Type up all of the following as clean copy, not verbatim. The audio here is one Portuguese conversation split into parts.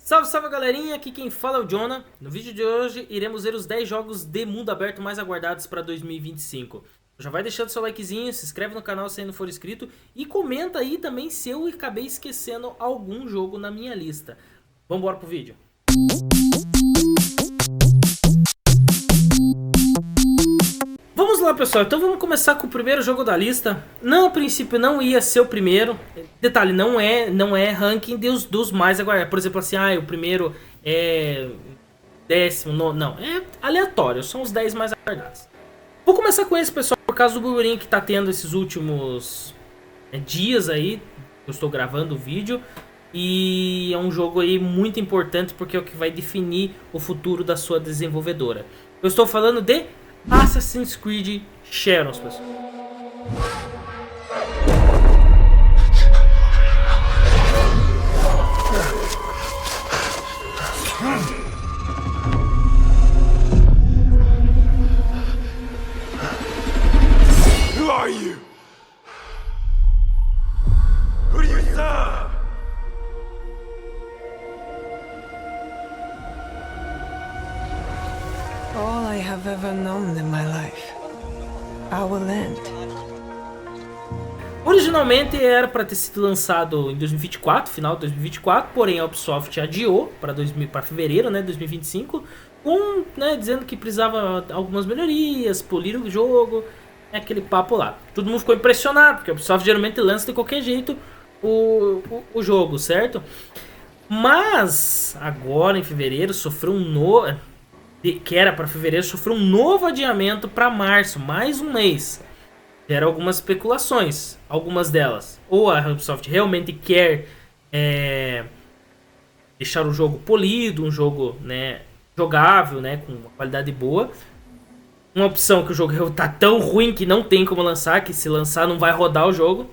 Salve, salve galerinha, aqui quem fala é o Jonah. No vídeo de hoje iremos ver os 10 jogos de mundo aberto mais aguardados para 2025. Já vai deixando seu likezinho, se inscreve no canal se ainda não for inscrito e comenta aí também se eu acabei esquecendo algum jogo na minha lista. Vambora pro vídeo. Vamos lá, pessoal, então vamos começar com o primeiro jogo da lista. Não, a princípio não ia ser o primeiro. Detalhe, não é ranking dos mais aguardados. Por exemplo, assim, o primeiro é décimo, não, é aleatório, são os 10 mais aguardados. Vou começar com esse, pessoal, por causa do burburinho que tá tendo esses últimos dias aí. Eu estou gravando o vídeo e é um jogo aí muito importante porque é o que vai definir o futuro da sua desenvolvedora. Eu estou falando de Assassin's Creed Shadows, pessoal. Who are you? Who do you serve? All I have ever known in my life. I will end. Originalmente era para ter sido lançado em 2024, final de 2024, porém a Ubisoft adiou para fevereiro, né, 2025, dizendo que precisava algumas melhorias, polir o jogo, aquele papo lá. Todo mundo ficou impressionado, porque a Ubisoft geralmente lança de qualquer jeito o jogo, certo? Mas agora em fevereiro sofreu um novo, que era para fevereiro, sofreu um novo adiamento para março, mais um mês. Geram algumas especulações, algumas delas. Ou a Ubisoft realmente quer deixar o jogo polido, um jogo, né, jogável, né, com uma qualidade boa. Uma opção que o jogo tá tão ruim que não tem como lançar, que se lançar não vai rodar o jogo.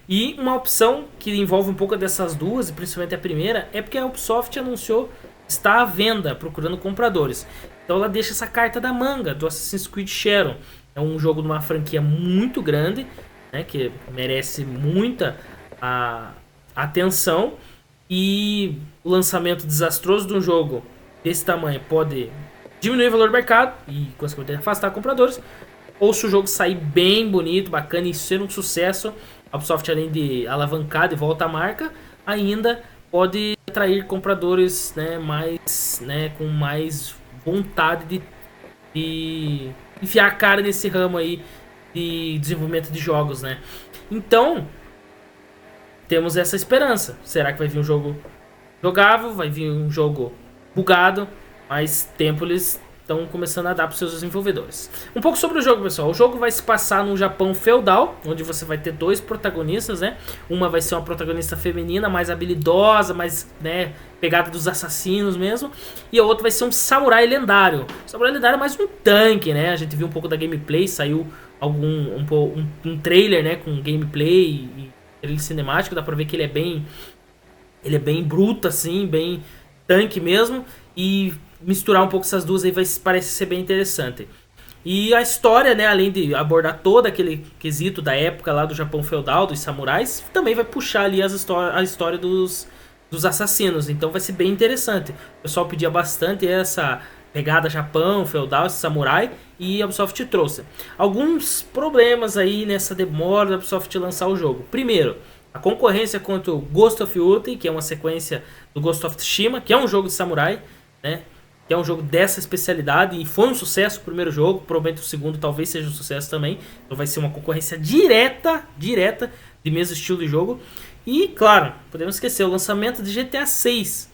E uma opção que envolve um pouco dessas duas, e principalmente a primeira, é porque a Ubisoft anunciou que está à venda, procurando compradores. Então ela deixa essa carta da manga do Assassin's Creed Shadows. É um jogo de uma franquia muito grande, né, que merece muita atenção. E o lançamento desastroso de um jogo desse tamanho pode diminuir o valor do mercado e, consequentemente, afastar compradores. Ou se o jogo sair bem bonito, bacana e ser um sucesso, a Ubisoft, além de alavancar de volta a marca, ainda pode atrair compradores, né, com mais vontade de enfiar a cara nesse ramo aí de desenvolvimento de jogos, né? Então, temos essa esperança. Será que vai vir um jogo jogável? Vai vir um jogo bugado? Mais tempo eles estão começando a dar para os seus desenvolvedores. Um pouco sobre o jogo, pessoal. O jogo vai se passar no Japão feudal, onde você vai ter dois protagonistas, né? Uma vai ser uma protagonista feminina, mais habilidosa, mais, né, pegada dos assassinos mesmo. E a outra vai ser um samurai lendário. O samurai lendário é mais um tanque, né? A gente viu um pouco da gameplay, saiu um trailer, né, com gameplay e trailer cinemático. Dá pra ver que ele é bem bruto, assim, bem tanque mesmo. E misturar um pouco essas duas aí parece ser bem interessante. E a história, né, além de abordar todo aquele quesito da época lá do Japão feudal, dos samurais, também vai puxar ali a história dos assassinos. Então vai ser bem interessante. O pessoal pedia bastante essa pegada Japão feudal, esse samurai, e a Ubisoft trouxe. Alguns problemas aí nessa demora da Ubisoft lançar o jogo. Primeiro, a concorrência contra o Ghost of Tsushima, que é uma sequência do Ghost of Tsushima, que é um jogo de samurai, né? Que é um jogo dessa especialidade e foi um sucesso o primeiro jogo, provavelmente o segundo talvez seja um sucesso também. Então vai ser uma concorrência direta de mesmo estilo de jogo. E claro, podemos esquecer o lançamento de GTA 6.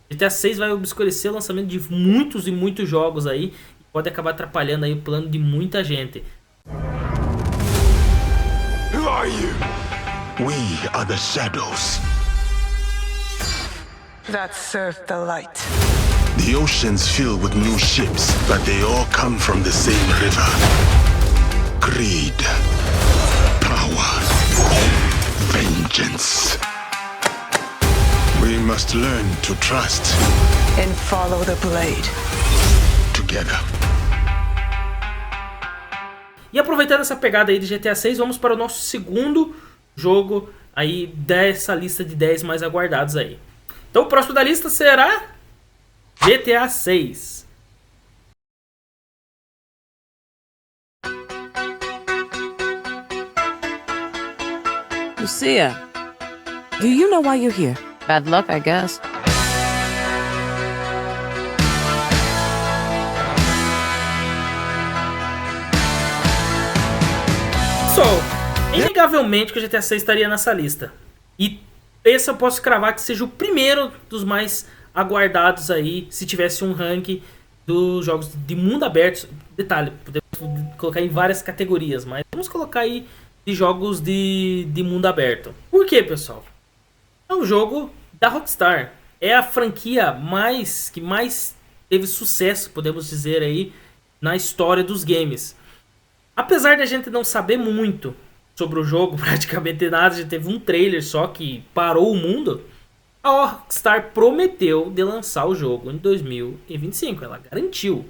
GTA 6 vai obscurecer o lançamento de muitos e muitos jogos aí, e pode acabar atrapalhando aí o plano de muita gente. Who are you? We are the shadows. That serve the light. The oceans fill with new ships, but they all come from the same river. Greed, power, vengeance. We must learn to trust And follow the blade. together. E aproveitando essa pegada aí de GTA 6, vamos para o nosso segundo jogo aí dessa lista de 10 mais aguardados aí. Então o próximo da lista será GTA 6. Lucia, do you know why you're here? Bad luck, I guess. Pessoal, inegavelmente que o GTA 6 estaria nessa lista. E esse eu posso cravar que seja o primeiro dos mais aguardados aí, se tivesse um ranking dos jogos de mundo aberto. Detalhe, podemos colocar em várias categorias, mas vamos colocar aí de jogos de mundo aberto. Por quê, pessoal? É um jogo da Rockstar. É a franquia que mais teve sucesso, podemos dizer aí, na história dos games. Apesar de a gente não saber muito sobre o jogo, praticamente nada, a gente teve um trailer só que parou o mundo. A Rockstar prometeu de lançar o jogo em 2025, ela garantiu.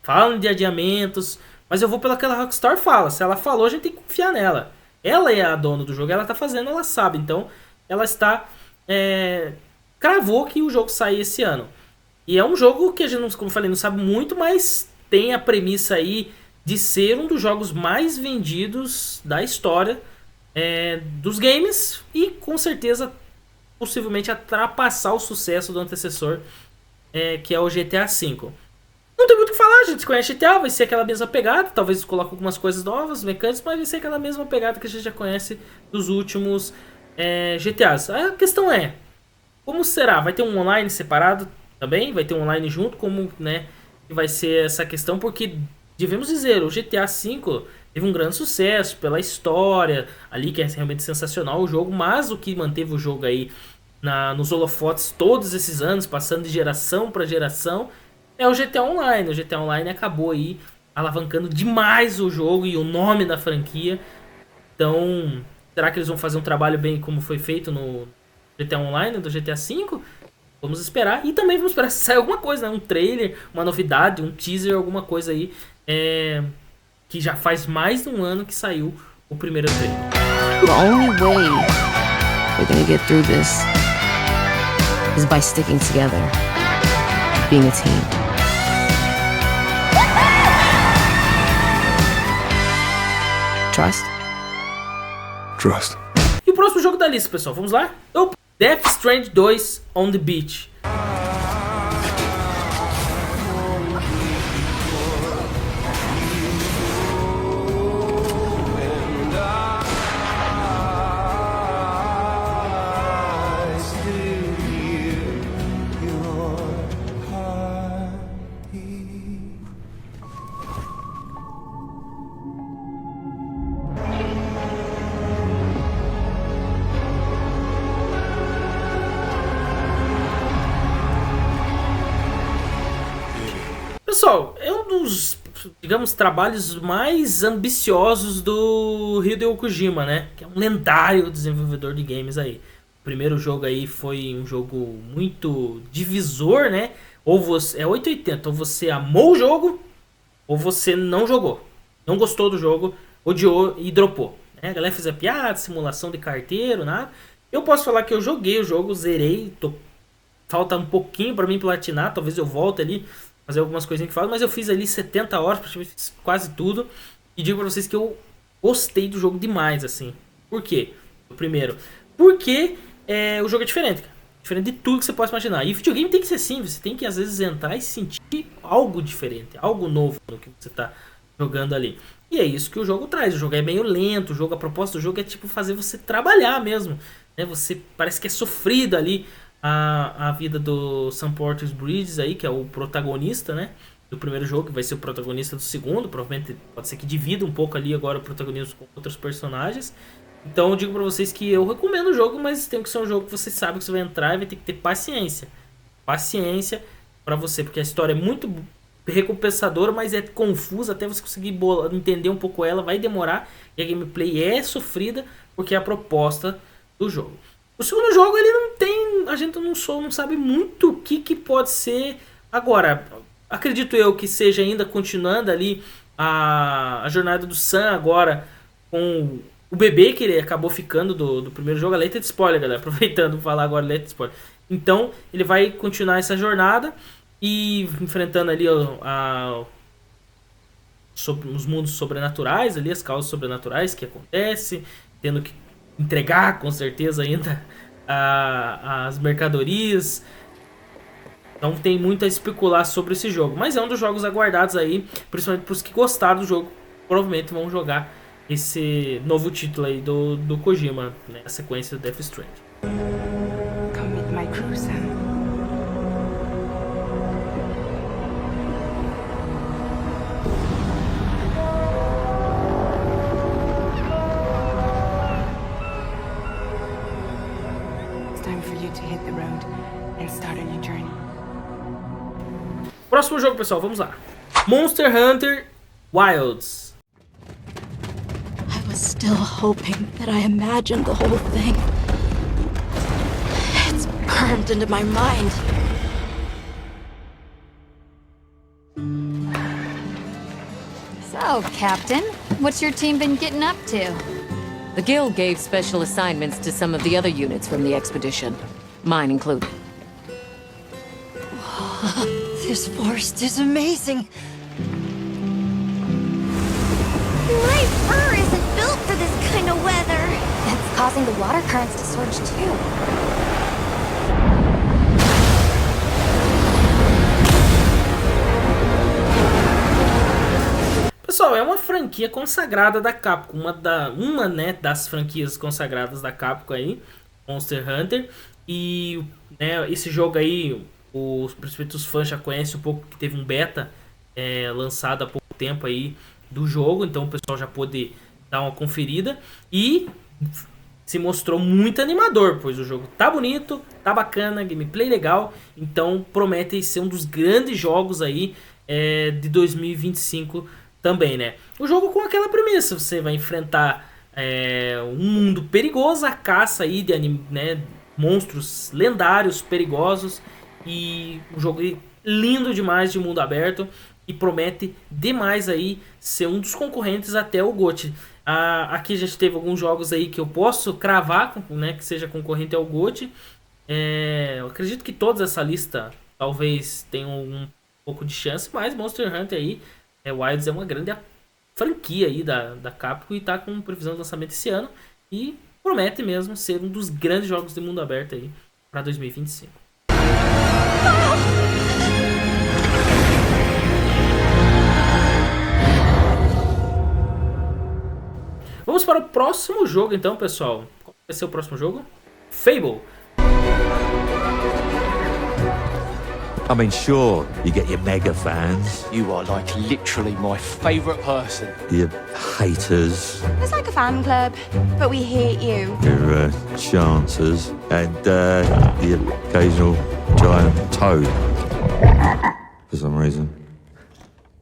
Falam de adiamentos, mas eu vou pelo que a Rockstar fala. Se ela falou, a gente tem que confiar nela. Ela é a dona do jogo, ela tá fazendo, ela sabe. Então, ela está... cravou que o jogo sai esse ano. E é um jogo que a gente, como eu falei, não sabe muito, mas tem a premissa aí de ser um dos jogos mais vendidos da história dos games. E, com certeza, possivelmente ultrapassar o sucesso do antecessor, que é o GTA V. Não tem muito o que falar, a gente conhece GTA, vai ser aquela mesma pegada, talvez coloque algumas coisas novas, mecânicas, mas vai ser aquela mesma pegada que a gente já conhece dos últimos GTAs. A questão é, como será? Vai ter um online separado também? Vai ter um online junto? Como, né, que vai ser essa questão? Porque, devemos dizer, o GTA V teve um grande sucesso pela história ali, que é realmente sensacional o jogo, mas o que manteve o jogo aí nos holofotes todos esses anos, passando de geração para geração, é o GTA Online. O GTA Online acabou aí alavancando demais o jogo e o nome da franquia. Então, será que eles vão fazer um trabalho bem como foi feito no GTA Online do GTA V? Vamos esperar. E também vamos esperar se sair alguma coisa, né? Um trailer, uma novidade, um teaser, alguma coisa aí. Que já faz mais de um ano que saiu o primeiro trailer. The only way we're gonna get through this is by sticking together, being a team. Trust? Trust. E o próximo jogo da lista, pessoal, vamos lá? Death Stranding 2 on the Beach. Pessoal, é um dos, digamos, trabalhos mais ambiciosos do Hideo Kojima, né? Que é um lendário desenvolvedor de games aí. O primeiro jogo aí foi um jogo muito divisor, né? Ou você é 880, ou você amou o jogo, ou você não jogou. Não gostou do jogo, odiou e dropou. Né? A galera fez a piada, simulação de carteiro, nada. Eu posso falar que eu joguei o jogo, zerei, falta um pouquinho pra mim platinar, talvez eu volte ali fazer algumas coisinhas que falam, mas eu fiz ali 70 horas, praticamente fiz quase tudo. E digo pra vocês que eu gostei do jogo demais, assim. Por quê? Primeiro, porque o jogo é diferente, cara. Diferente de tudo que você possa imaginar. E o videogame tem que ser assim, você tem que às vezes entrar e sentir algo diferente, algo novo no que você tá jogando ali. E é isso que o jogo traz. O jogo é meio lento, a proposta do jogo é tipo fazer você trabalhar mesmo. Né? Você parece que é sofrido ali. A vida do Sam Porter-Bridges aí, que é o protagonista, né, do primeiro jogo, que vai ser o protagonista do segundo. Provavelmente pode ser que divida um pouco ali agora o protagonismo com outros personagens. Então eu digo pra vocês que eu recomendo o jogo, mas tem que ser um jogo que você sabe que você vai entrar e vai ter que ter paciência. Paciência pra você, porque a história é muito recompensadora, mas é confusa até você conseguir entender um pouco ela, vai demorar. E a gameplay é sofrida, porque é a proposta do jogo. O segundo jogo, ele não tem... A gente não sabe muito o que pode ser. Agora, acredito eu que seja ainda continuando ali a jornada do Sam agora com o bebê que ele acabou ficando do primeiro jogo. Alerta de spoiler, galera. Aproveitando para falar agora, alerta de spoiler. Então ele vai continuar essa jornada e enfrentando ali os mundos sobrenaturais, ali as causas sobrenaturais que acontecem, tendo que entregar com certeza ainda as mercadorias. Então tem muito a especular sobre esse jogo, mas é um dos jogos aguardados aí, principalmente para os que gostaram do jogo, provavelmente vão jogar esse novo título aí do Kojima, né, a sequência do Death Stranding. Come with my crew, Sam. It's time for you to hit the road and start a new journey. Próximo jogo, pessoal, vamos lá. Monster Hunter Wilds. I was still hoping that I imagined the whole thing. It's burned into my mind. So, Captain, what's your team been getting up to? The Guild gave special assignments to some of the other units from the expedition, mine included. This forest is amazing. My fur isn't built for this kind of weather. That's causing the water currents to surge too. Pessoal, é uma franquia consagrada da Capcom, uma né, das franquias consagradas da Capcom aí, Monster Hunter. E né, esse jogo aí, principalmente os fãs já conhecem um pouco, que teve um beta lançado há pouco tempo aí do jogo, então o pessoal já pôde dar uma conferida e se mostrou muito animador, pois o jogo tá bonito, tá bacana, gameplay legal, então promete ser um dos grandes jogos aí de 2025 também, né? O jogo com aquela premissa, você vai enfrentar um mundo perigoso, a caça aí de né, monstros lendários, perigosos, e um jogo lindo demais de mundo aberto e promete demais aí ser um dos concorrentes até o GOTY. Aqui a gente teve alguns jogos aí que eu posso cravar, né, que seja concorrente ao GOTY. Eu acredito que toda essa lista talvez tenham um pouco de chance, mas Monster Hunter aí, Wilds é uma grande franquia aí da Capcom e tá com previsão de lançamento esse ano e promete mesmo ser um dos grandes jogos de mundo aberto aí para 2025. Vamos para o próximo jogo então, pessoal. Qual vai ser o próximo jogo? Fable. I mean, sure, you get your mega fans, You are like literally my favourite person. your haters, It's like a fan club, but we hate you. your chancers, and the occasional giant toad, for some reason.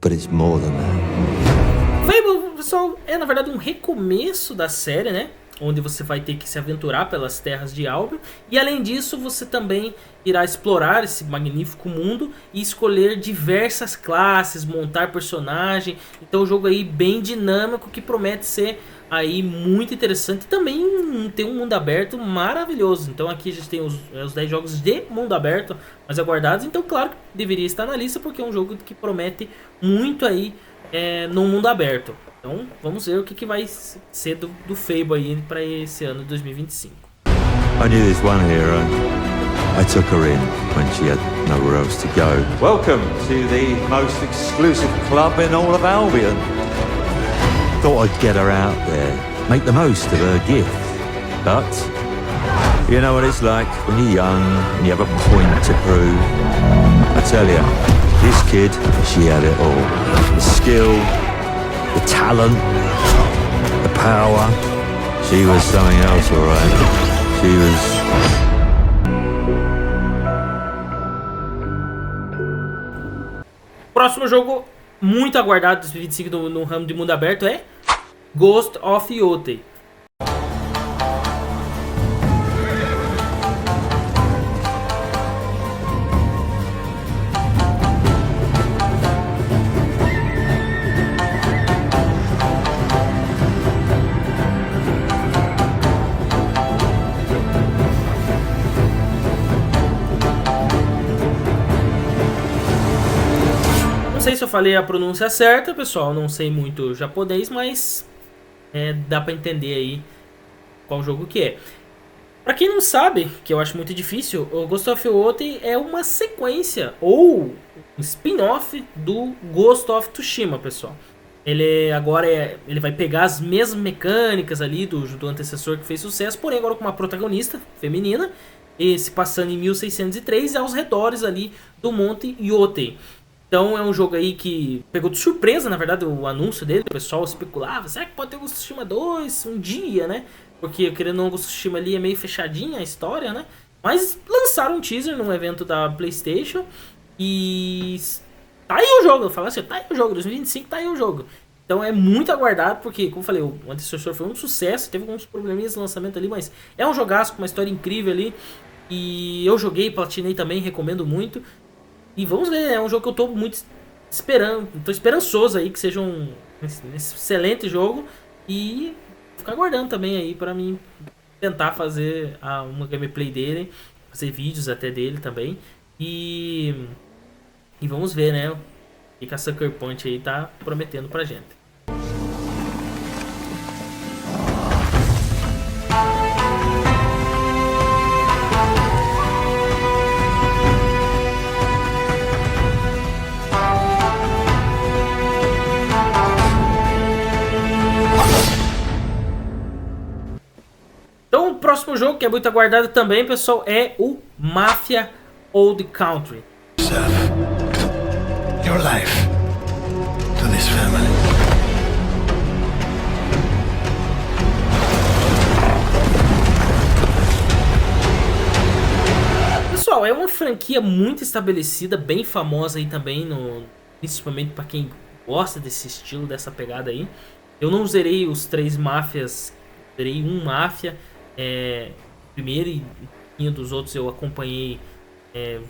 But it's more than that. Fable, pessoal, é na verdade um recomeço da série, né? Onde você vai ter que se aventurar pelas terras de Albion. E além disso, você também irá explorar esse magnífico mundo e escolher diversas classes, montar personagem. Então o jogo aí bem dinâmico que promete ser aí muito interessante. E também tem um mundo aberto maravilhoso. Então aqui a gente tem os 10 jogos de mundo aberto mais aguardados. Então claro que deveria estar na lista porque é um jogo que promete muito aí no mundo aberto. Então vamos ver o que vai ser do Fable aí para esse ano de 2025. I knew this one hero. I took her in when she had nowhere else to go. Welcome to the most exclusive club in all of Albion. Thought I'd get her out there, make the most of her gift. But you know what it's like when you're young and you have a point to prove. I tell you, this kid, she had it all. The skill, the talent, the power. She was something else, alright. She was... Próximo jogo muito aguardado 2025 no ramo de mundo aberto é Ghost of Yotei. sei se eu falei a pronúncia certa, pessoal, não sei muito japonês, mas dá pra entender aí qual jogo que é. Pra quem não sabe, que eu acho muito difícil, o Ghost of Tsushima é uma sequência ou um spin-off do Ghost of Tsushima, pessoal. Ele agora ele vai pegar as mesmas mecânicas ali do antecessor que fez sucesso, porém agora com uma protagonista feminina, e se passando em 1603 e aos redores ali do Monte Yotei. Então é um jogo aí que pegou de surpresa, na verdade, o anúncio dele. O pessoal especulava, será que pode ter o Ghost of Tsushima 2 um dia, né? Porque, querendo ou não, o Ghost of Tsushima ali é meio fechadinha a história, né? Mas lançaram um teaser num evento da PlayStation e tá aí o jogo. Eu falo assim, tá aí o jogo, 2025 tá aí o jogo. Então é muito aguardado, porque, como eu falei, o antecessor foi um sucesso, teve alguns probleminhas no lançamento ali, mas é um jogaço com uma história incrível ali. E eu joguei, platinei também, recomendo muito. E vamos ver, é um jogo que eu tô muito esperando, tô esperançoso aí que seja um excelente jogo. E ficar aguardando também aí pra mim tentar fazer uma gameplay dele, fazer vídeos até dele também. E vamos ver, né, o que a Sucker Punch aí tá prometendo pra gente. Então o próximo jogo, que é muito aguardado também, pessoal, é o Mafia Old Country. Your life to this family. Pessoal, é uma franquia muito estabelecida, bem famosa aí também, principalmente para quem gosta desse estilo, dessa pegada aí. Eu não zerei os 3 Máfias, zerei um Máfia. Primeiro e dos outros eu acompanhei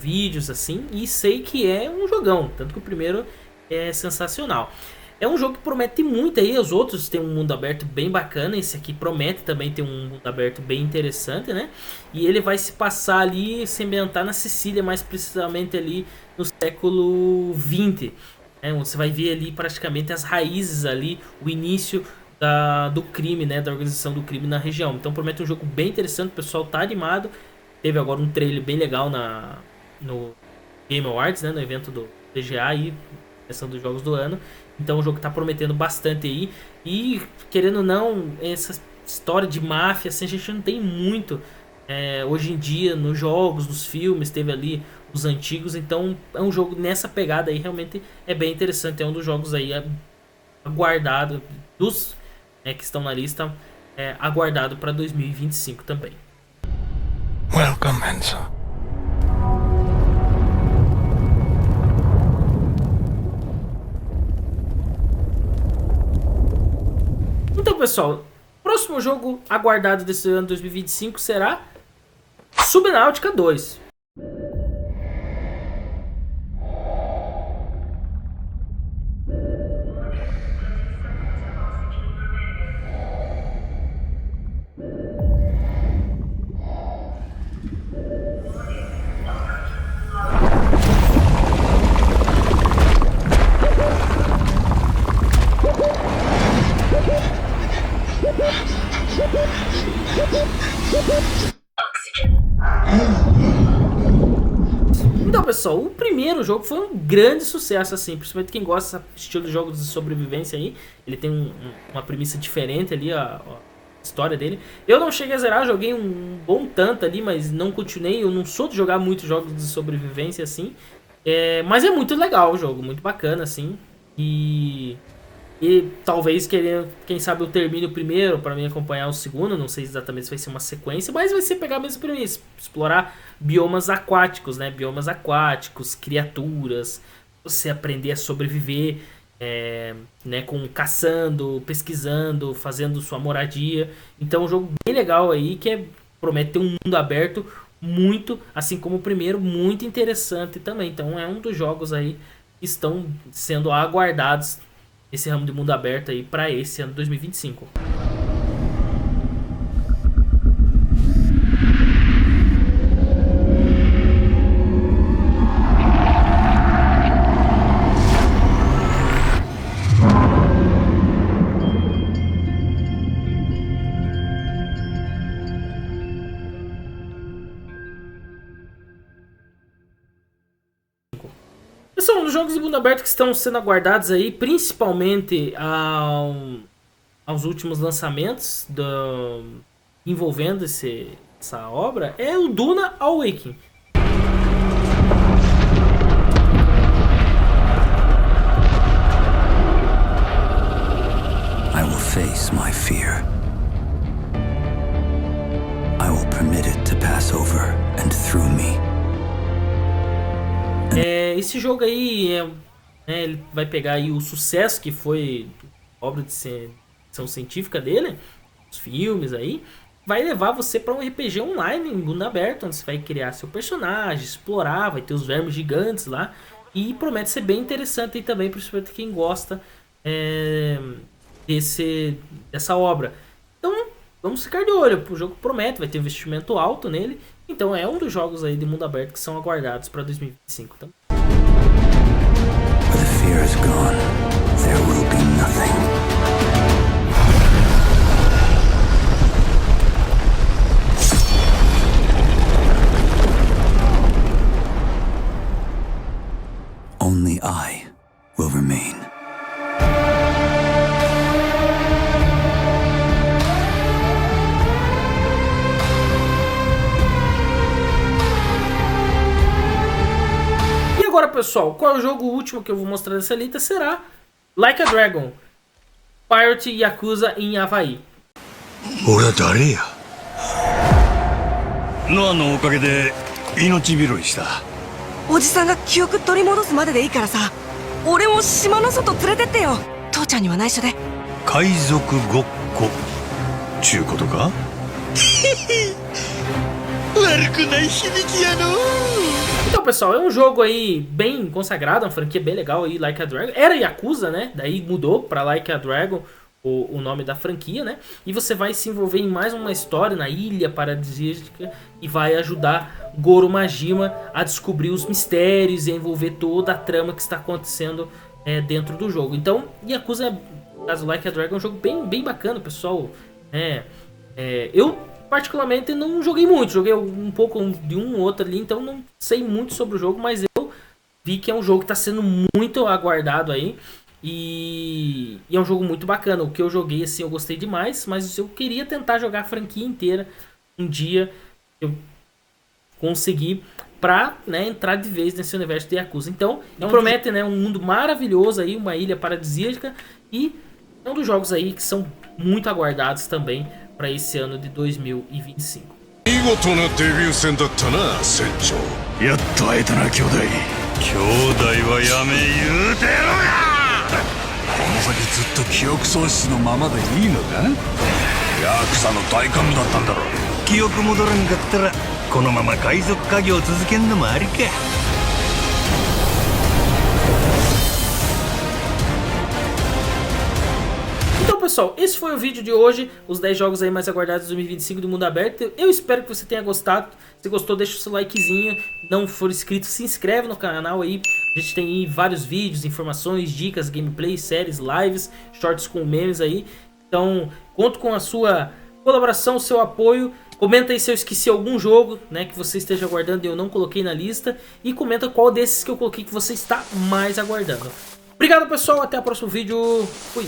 vídeos assim e sei que é um jogão, tanto que o primeiro é sensacional. É um jogo que promete muito aí, os outros tem um mundo aberto bem bacana, esse aqui promete também ter um mundo aberto bem interessante, né? E ele vai se passar ali, se ambientar na Sicília, mais precisamente ali no século XX, né? Você vai ver ali praticamente as raízes ali, o início do crime, né, da organização do crime na região. Então promete um jogo bem interessante, o pessoal tá animado. Teve agora um trailer bem legal no Game Awards, né, no evento do TGA aí, questão dos jogos do ano. Então o jogo tá prometendo bastante aí. E querendo ou não, essa história de máfia assim, a gente não tem muito hoje em dia nos jogos, nos filmes, teve ali os antigos. Então é um jogo nessa pegada aí, realmente é bem interessante. É um dos jogos aí aguardado dos que estão na lista, aguardado para 2025 também. Welcome, Enzo. Então, pessoal, próximo jogo aguardado desse ano 2025 será Subnautica 2. Então, pessoal, o primeiro jogo foi um grande sucesso, assim, principalmente quem gosta desse estilo de jogos de sobrevivência aí. Ele tem uma premissa diferente ali, a história dele. Eu não cheguei a zerar, joguei um bom tanto ali, mas não continuei. Eu não sou de jogar muitos jogos de sobrevivência, assim. Mas é muito legal o jogo, muito bacana, assim. E talvez, quem sabe eu termine o primeiro para mim acompanhar o segundo. Não sei exatamente se vai ser uma sequência, mas vai ser pegar a mesma premissa, explorar biomas aquáticos, né? Biomas aquáticos, criaturas, você aprender a sobreviver, né? Caçando, pesquisando, fazendo sua moradia. Então é um jogo bem legal aí, que promete ter um mundo aberto muito, assim como o primeiro, muito interessante também. Então é um dos jogos aí que estão sendo aguardados, esse ramo de mundo aberto aí para esse ano 2025. Pessoal, um dos jogos de mundo aberto que estão sendo aguardados aí, principalmente aos últimos lançamentos envolvendo essa obra, é o Duna Awakening. I will face my fear. I will permit it to pass over and through me. Esse jogo aí ele vai pegar aí o sucesso que foi a obra de ficção científica dele, os filmes aí, vai levar você para um RPG online em mundo aberto, onde você vai criar seu personagem, explorar, vai ter os vermes gigantes lá, e promete ser bem interessante aí também, principalmente quem gosta dessa obra. Então vamos ficar de olho, o jogo promete, vai ter investimento alto nele, então é um dos jogos aí de mundo aberto que são aguardados para 2025 também. Where the fear is gone, there will be nothing. Only I will remain. E agora, pessoal, qual é o jogo último que eu vou mostrar dessa lista? Será Like a Dragon, Pirate Yakuza em Havaí. 俺は誰や？ノアのおかげで命拾いした。おじさんが記憶取り戻すまででいいからさ、俺も島の外連れてってよ。父ちゃんには内緒で。海賊ごっこちゅうことか？悪くない響きやの。 Então, pessoal, é um jogo aí bem consagrado, uma franquia bem legal aí, Like a Dragon. Era Yakuza, né? Daí mudou pra Like a Dragon o nome da franquia, né? E você vai se envolver em mais uma história na ilha paradisíaca e vai ajudar Goro Majima a descobrir os mistérios e a envolver toda a trama que está acontecendo dentro do jogo. Então, Yakuza, no caso Like a Dragon, é um jogo bem bacana, pessoal. Eu particularmente não joguei muito, joguei um pouco de um ou outro ali, então não sei muito sobre o jogo, mas eu vi que é um jogo que está sendo muito aguardado aí. E é um jogo muito bacana. O que eu joguei, assim, eu gostei demais. Mas eu queria tentar jogar a franquia inteira um dia. Eu consegui pra, né, entrar de vez nesse universo de Yakuza. Então, promete, né, um mundo maravilhoso aí, uma ilha paradisíaca. E é um dos jogos aí que são muito aguardados também para esse ano de 2025. 見事なデビュー戦だったな、船長。やっと会えたな、兄弟。兄弟はやめ言うてろや。 この先ずっと記憶喪失のままでいいのか？ヤクザの大幹部だったんだろ。記憶戻らんかったらこのまま海賊家業続けんのもありか。 Então, pessoal, esse foi o vídeo de hoje, os 10 jogos aí mais aguardados de 2025 do mundo aberto. Eu espero que você tenha gostado. Se gostou, deixa o seu likezinho. Não for inscrito, se inscreve no canal aí. A gente tem aí vários vídeos, informações, dicas, gameplays, séries, lives, shorts com memes aí. Então, conto com a sua colaboração, o seu apoio. Comenta aí se eu esqueci algum jogo, né, que você esteja aguardando e eu não coloquei na lista. E comenta qual desses que eu coloquei que você está mais aguardando. Obrigado, pessoal. Até o próximo vídeo. Fui.